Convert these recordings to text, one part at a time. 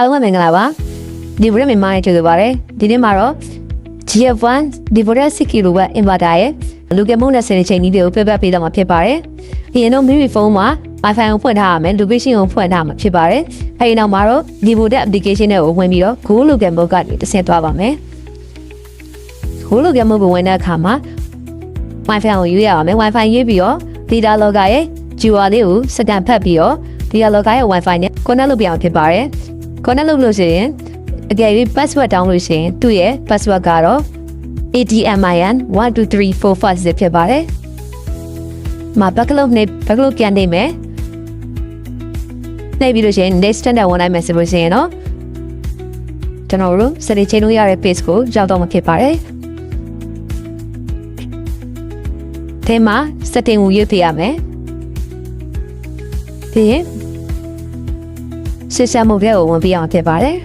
အားလုံးပဲမင်္ဂလာပါဒီဗီဒီယိုမြန်မာနဲ့ကြိုဆိုပါရစေဒီနေ့မှာတော့ GF1 Devoted 6kW inverter ရဲ့လူကဲမုန်းတဲ့စနစ်ချိန်ကြီးတွေကိုပြပြပေးတော့မှာဖြစ်ပါတယ်။ဒီရင်တော့မိမိဖုန်းမှာ Wi-Fi ကိုဖွင့်ထားရမယ် location ကိုဖွင့်ထားမှာဖြစ်ပါတယ်။အဲဒီနောက်မှာတော့ Devoted application တွေကိုဝင်ပြီးတော့ Go Local Mode ကနေတစ်ဆင့်သွားပါမယ်။ Go Local Mode ကိုဝင်တဲ့အခါမှာ Wi-Fi ကိုရွေးရပါမယ် Wi-Fi ရွေးပြီးတော့ Data Logger ရဲ့ QR လေးကိုစကန်ဖတ်ပြီးတော့ Data Logger ရဲ့ Wi-Fi နဲ့ connect လုပ်ပြအောင်ဖြစ်ပါတယ်။ connect လုပ်လို့ရှိရင်အကယ်၍ password တောင်းလို့ရှိရင်သူ့ရဲ့ password ကတော့ ADMIN12345 ဖြစ်ပါတယ်။မှာ backup နဲ့ backup ပြန်နေမယ်။နေပြီးလို့ရှိရင် next standard ဝင်လိုက်မယ်ဆိုလို့ရှိရင်တော့ကျွန်တော်တို့စတင်ချိန်လို့ရတဲ့ page ကိုရောက်တော့မှာဖြစ်ပါတယ်။ဒီမှာ setting ကိုရွေးပြရမယ်။ပြီးရင် system mode ကိုဝင်ပြအောင်ဖြစ်ပါတယ်။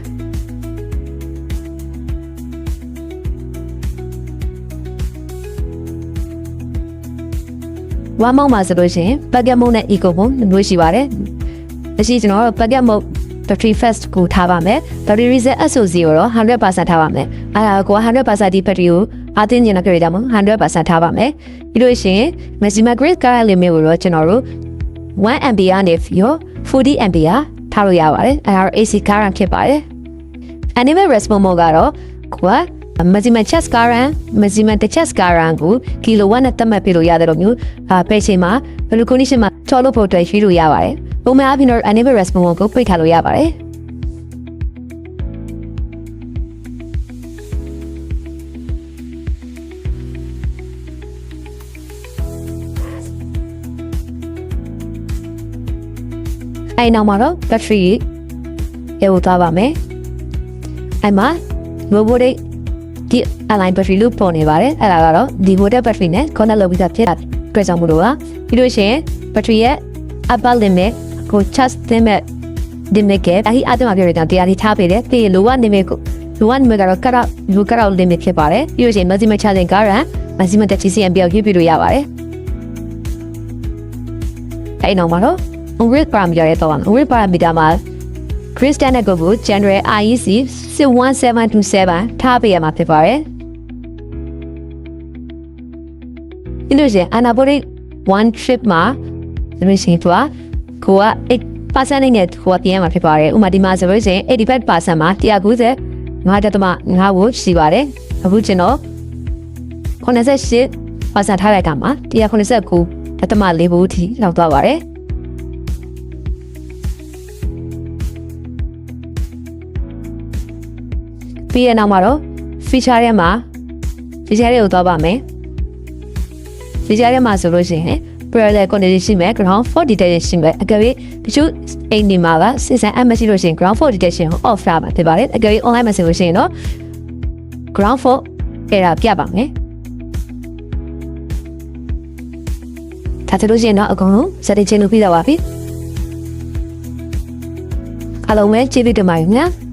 ဝမ်းမောင်းမှာဆိုလို့ရှိရင် packet mode နဲ့ eco mode မျိုးရှိပါတယ်။လက်ရှိကျွန်တော်တို့ packet mode battery fast ကိုထားပါမယ်။ battery reset SOC ကိုတော့ 100% ထားပါမယ်။အဲ့ဒါကို 100% ဒီ battery ကိုအားသိနေတာကြရတာမို့ 100% ထားပါမယ်။ပြီးလို့ရှိရင် maximum grid current limit ကိုတော့ကျွန်တော်တို့ 1 ampere နဲ့ 40 ampere ထားလို့ရပါတယ်။အဲ့ဒါတော့ AC current ဖြစ်ပါတယ်။ animate response mode ကတော့ကိုကmaximum charge current maximum charge current ကို kilowatt နဲ့သတ်မှတ်ပြလို့ရတယ်လို့မျိုးပဲချိန်မှာဘယ်လို condition မှာချော်လို့ဖို့အတွက်ရွှေ့လို့ရပါတယ်ပုံမှန်အားဖြင့်တော့ animate response mode ကိုပိတ်ထားလို့ရပါတယ်အဲ့နောက်မှာတော့ battery ရေကိုသွားပါမယ်အဲ့မှာ robotic ဒီ align battery လို့ပေါ်နေပါတယ်အဲ့ဒါကတော့ devoted battery နဲ့ connect လုပ်ပြီးသားဖြစ်တာတွေ့ဆောင်မှုလို့ပါပြီးလို့ရှိရင် battery ရဲ့ upper limit ကို charge limit ကအဲ့ဒီအတမပြောရတဲ့တရားလေးထားပေးတယ်ပြီးရင် lower limit ကို lower limit ကတော့ cut out limit ဖြစ်ပါတယ်ပြီးလို့ရှိရင် maximum charging current maximum DC ampere ကိုပြည့်လို့ရပါတယ်အဲ့နောက်မှာတော့ grid parameter ရဲ့တော့ grid parameter မှာgrid standard ကို general IEC 61727ထားပေးရမှာဖြစ်ပါတယ်။ဒီလိုဆိုရင် anabolic one trip မှာဒီလိုဆိုရင်သူကကိုက8%နဲ့ကိုကပြင်ရမှာဖြစ်ပါတယ်။ဥပမာဒီမှာဆိုလို့ရှိရင်85%မှာ190.5ကိုရှိပါတယ်။အခုကျွန်တော်88%ထားတဲ့အခါမှာ189.4ဘူးထိလောက်သွားပါတယ်။ပြီးရနောက်မှာတော့ feature ထဲမှာ feature တွေကိုသွားပါမယ် feature ထဲမှာဆိုလို့ရှိရင် parallel connection ရှိမယ် ground fault detection ရှိမယ်အကယ်၍တချို့အိမ်ဒီမှာကစစ်စံအမရှိလို့ရှိရင် ground fault detection ကို off ထားမှာဖြစ်ပါတယ်အကယ်၍ online မှာဆိုလို့ရှိရင်တော့ ground fault error ပြပါမယ်ဒါဆိုလို့ရှိရင်တော့အကုန်လုံး setting လုပ်ပြီးတော့ပါပြီအားလုံးပဲကျေးဇူးတင်ပါတယ်ခင်ဗျာ